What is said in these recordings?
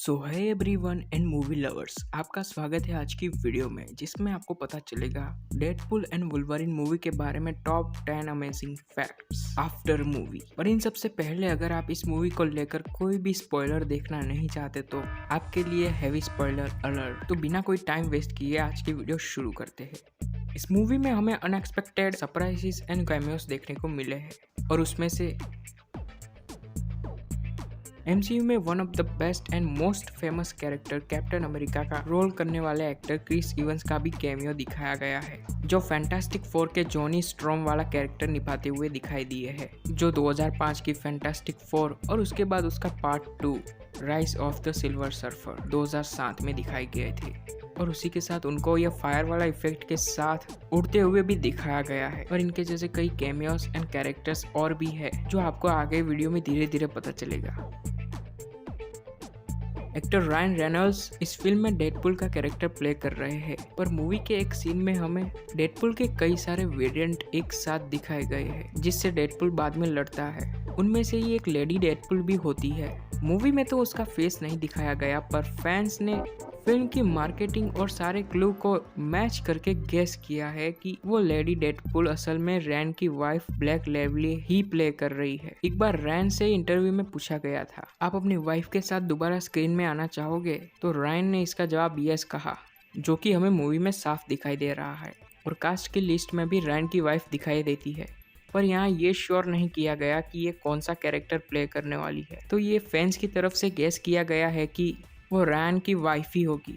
सो है everyone and movie lovers, आपका स्वागत है आज की वीडियो में जिसमें आपको पता चलेगा डेडपुल एंड वुल्वरीन मूवी के बारे में top 10 amazing facts after movie. पर इन सबसे पहले अगर आप इस मूवी को लेकर कोई भी स्पॉइलर देखना नहीं चाहते तो आपके लिए हैवी स्पॉइलर अलर्ट। तो बिना कोई टाइम वेस्ट किए आज की वीडियो शुरू करते हैं। इस मूवी में हमें अनएक्सपेक्टेड सरप्राइजेस एंड कैमियोस देखने को मिले हैं और उसमें से MCU में one of the best and most famous character captain America का रोल करने वाले एक्टर क्रिस इवंस का भी कैमियो दिखाया गया है, जो फैंटास्टिक फोर के जॉनी स्ट्रॉम वाला कैरेक्टर निभाते हुए दिखाई दिए है, जो 2005 की फैंटास्टिक फोर और उसके बाद उसका part 2 rise of the silver surfer 2007 में दिखाए गए थे। और उसी के साथ उनको यह फायर वाला इफेक्ट के साथ उड़ते हुए भी दिखाया गया है। और इनके जैसे कई कैमियोस एंड कैरेक्टर्स और भी है जो आपको आगे वीडियो में धीरे धीरे पता चलेगा। एक्टर रायन रेनॉल्ड्स इस फिल्म में डेडपुल का कैरेक्टर प्ले कर रहे हैं, पर मूवी के एक सीन में हमें डेडपुल के कई सारे वेरिएंट एक साथ दिखाए गए हैं जिससे डेडपुल बाद में लड़ता है। उनमें से ही एक लेडी डेडपुल भी होती है। मूवी में तो उसका फेस नहीं दिखाया गया, पर फैंस ने फिल्म की मार्केटिंग और सारे क्लू को मैच करके गेस किया है कि वो लेडी डेडपुल असल में रैन की वाइफ ब्लैक लेवली ही प्ले कर रही है। एक बार रैन से इंटरव्यू में पूछा गया था, आप अपनी वाइफ के साथ दोबारा स्क्रीन में आना चाहोगे? तो रैन ने इसका जवाब यस कहा, जो कि हमें मूवी में साफ दिखाई दे रहा है। और कास्ट की लिस्ट में भी रैन की वाइफ दिखाई देती है, पर यहाँ ये श्योर नहीं किया गया कि ये कौन सा कैरेक्टर प्ले करने वाली है। तो ये फैंस की तरफ से गेस किया गया है कि वो रैन की वाइफ ही होगी।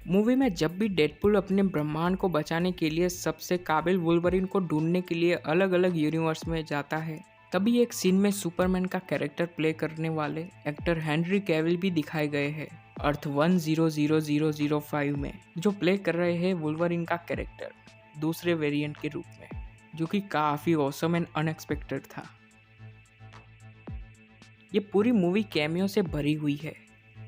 मूवी में जब भी डेडपुल अपने ब्रह्मांड को बचाने के लिए सबसे काबिल वुल्वरीन को ढूंढने के लिए अलग अलग यूनिवर्स में जाता है, तभी एक सीन में सुपरमैन का कैरेक्टर प्ले करने वाले एक्टर हेनरी कैविल भी दिखाए गए हैं अर्थ 100005 में, जो प्ले कर रहे हैं वुल्वरीन का कैरेक्टर दूसरे वेरिएंट के रूप में, जो कि काफी ऑसम एंड अनएक्सपेक्टेड था। ये पूरी मूवी कैमियो से भरी हुई है।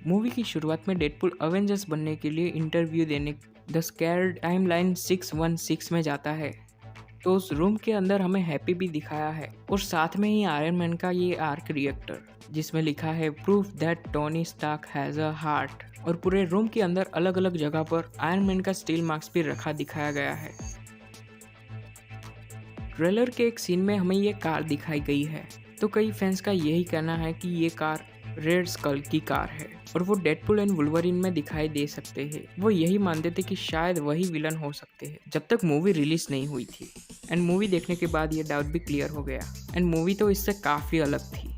मूवी की शुरुआत में डेडपुल अवेंजर्स बनने के लिए इंटरव्यू देने द स्कैर्ड टाइमलाइन 616 में जाता है, तो उस रूम के अंदर हमें हैप्पी भी दिखाया है और साथ में ही आयरन मैन का ये आर्क रिएक्टर जिसमें लिखा है proof that Tony Stark has a heart. और पूरे रूम के अंदर अलग अलग जगह पर आयरन मैन का स्टील मार्क्स भी रखा दिखाया गया है। ट्रेलर के एक सीन में हमें ये कार दिखाई गई है, तो कई फैंस का यही कहना है कि ये कार रेड स्कल की कार है और वो डेडपुल एंड वुल्वरीन में दिखाई दे सकते हैं। वो यही मानते थे कि शायद वही विलन हो सकते हैं जब तक मूवी रिलीज नहीं हुई थी। एंड मूवी देखने के बाद ये डाउट भी क्लियर हो गया। एंड मूवी तो इससे काफी अलग थी।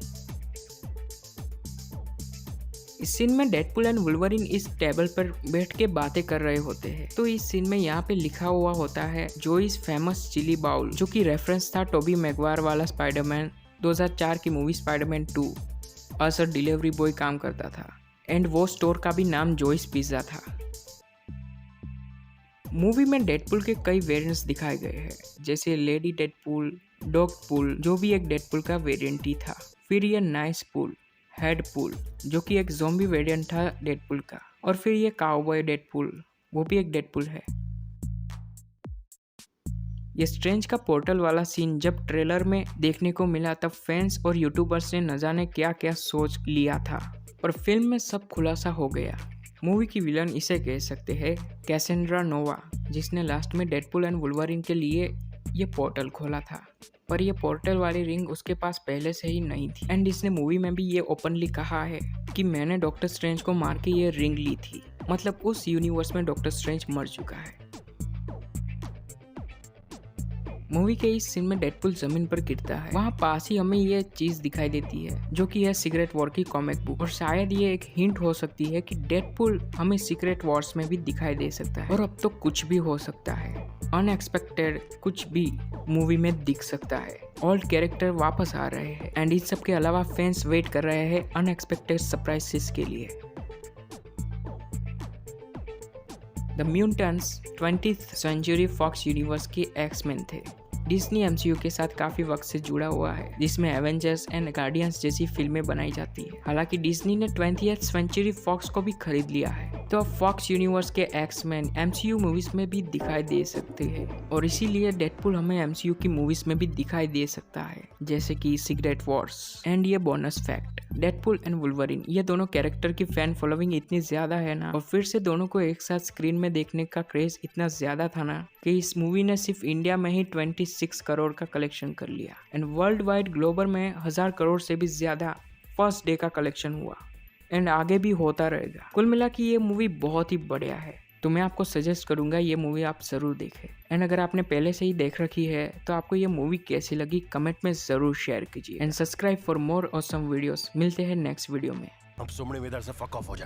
इस सीन में डेडपुल एंड वुल्वरीन इस टेबल पर बैठ के बातें कर रहे होते हैं, तो इस सीन में यहाँ पे लिखा हुआ होता है जोइस फेमस चिली बाउल, जो कि रेफरेंस था टोबी मैगवायर वाला स्पाइडरमैन 2004 की मूवी स्पाइडरमैन 2 अस डिलीवरी बॉय काम करता था। एंड वो स्टोर का भी नाम जोइस पिज्जा था। मूवी में डेडपुल के कई वेरिएंट्स दिखाए गए हैं, जैसे लेडी डेडपुल, डॉग पुल जो भी एक डेडपुल का वेरिएंट ही था, फिर ये नाइस पुल, हेड पुल जो कि एक ज़ॉम्बी वेरिएंट था डेडपुल का, और फिर ये काउबॉय डेडपुल वो भी एक डेडपुल है। ये स्ट्रेंज का पोर्टल वाला सीन जब ट्रेलर में देखने को मिला तब फैंस और यूट्यूबर्स ने न जाने क्या क्या सोच लिया था, पर फिल्म में सब खुलासा हो गया। मूवी की विलन इसे कह सकते हैं कैसेंड्रा नोवा, जिसने लास्ट में डेडपुल एंड वुल्वरीन के लिए ये पोर्टल खोला था, पर ये पोर्टल वाली रिंग उसके पास पहले से ही नहीं थी। एंड इसने मूवी में भी ये ओपनली कहा है कि मैंने डॉक्टर स्ट्रेंज को मार के ये रिंग ली थी, मतलब उस यूनिवर्स में डॉक्टर स्ट्रेंज मर चुका है। मूवी के इस सीन में डेडपुल जमीन पर गिरता है, वहाँ पास ही हमें ये चीज दिखाई देती है जो कि है सीक्रेट वॉर की कॉमिक बुक, और शायद ये एक हिंट हो सकती है कि डेडपुल हमें सीक्रेट वॉर्स में भी दिखाई दे सकता है। और अब तो कुछ भी हो सकता है, अनएक्सपेक्टेड कुछ भी मूवी में दिख सकता है। ओल्ड कैरेक्टर वापस आ रहे हैं एंड इन सब के अलावा फैंस वेट कर रहे हैं अनएक्सपेक्टेड सरप्राइजेस के लिए। The mutants 20th century Fox universe के एक्स-मैन थे। डिज्नी MCU के साथ काफी वक्त से जुड़ा हुआ है, जिसमें एवेंजर्स एंड गार्डियंस जैसी फिल्में बनाई जाती है। हालांकि डिज्नी ने 20th सेंचुरी फॉक्स को भी खरीद लिया है। तो अब फॉक्स यूनिवर्स के एक्समैन एमसीयू मूवीज में भी दिखाई दे सकते हैं और इसीलिए डेडपुल हमें एमसीयू की मूवीज में भी दिखाई दे सकता है, जैसे कि सीक्रेट वॉर्स। एंड ये bonus fact, Deadpool and Wolverine ये दोनों कैरेक्टर की फैन फॉलोइंग इतनी ज्यादा है ना, और फिर से दोनों को एक साथ स्क्रीन में देखने का क्रेज इतना ज्यादा था ना कि इस मूवी ने सिर्फ इंडिया में ही 26 करोड़ का कलेक्शन कर लिया एंड वर्ल्ड वाइड ग्लोबल में 1000 करोड़ से भी ज्यादा फर्स्ट डे का कलेक्शन हुआ एंड आगे भी होता रहेगा। कुल मिला के ये मूवी बहुत ही बढ़िया है, तो मैं आपको सजेस्ट करूंगा ये मूवी आप जरूर देखें। एंड अगर आपने पहले से ही देख रखी है तो आपको ये मूवी कैसी लगी कमेंट में जरूर शेयर कीजिए and subscribe for more awesome videos. मिलते हैं नेक्स्ट वीडियो में। अब सुमड़ी में इधर से फक ऑफ हो जा।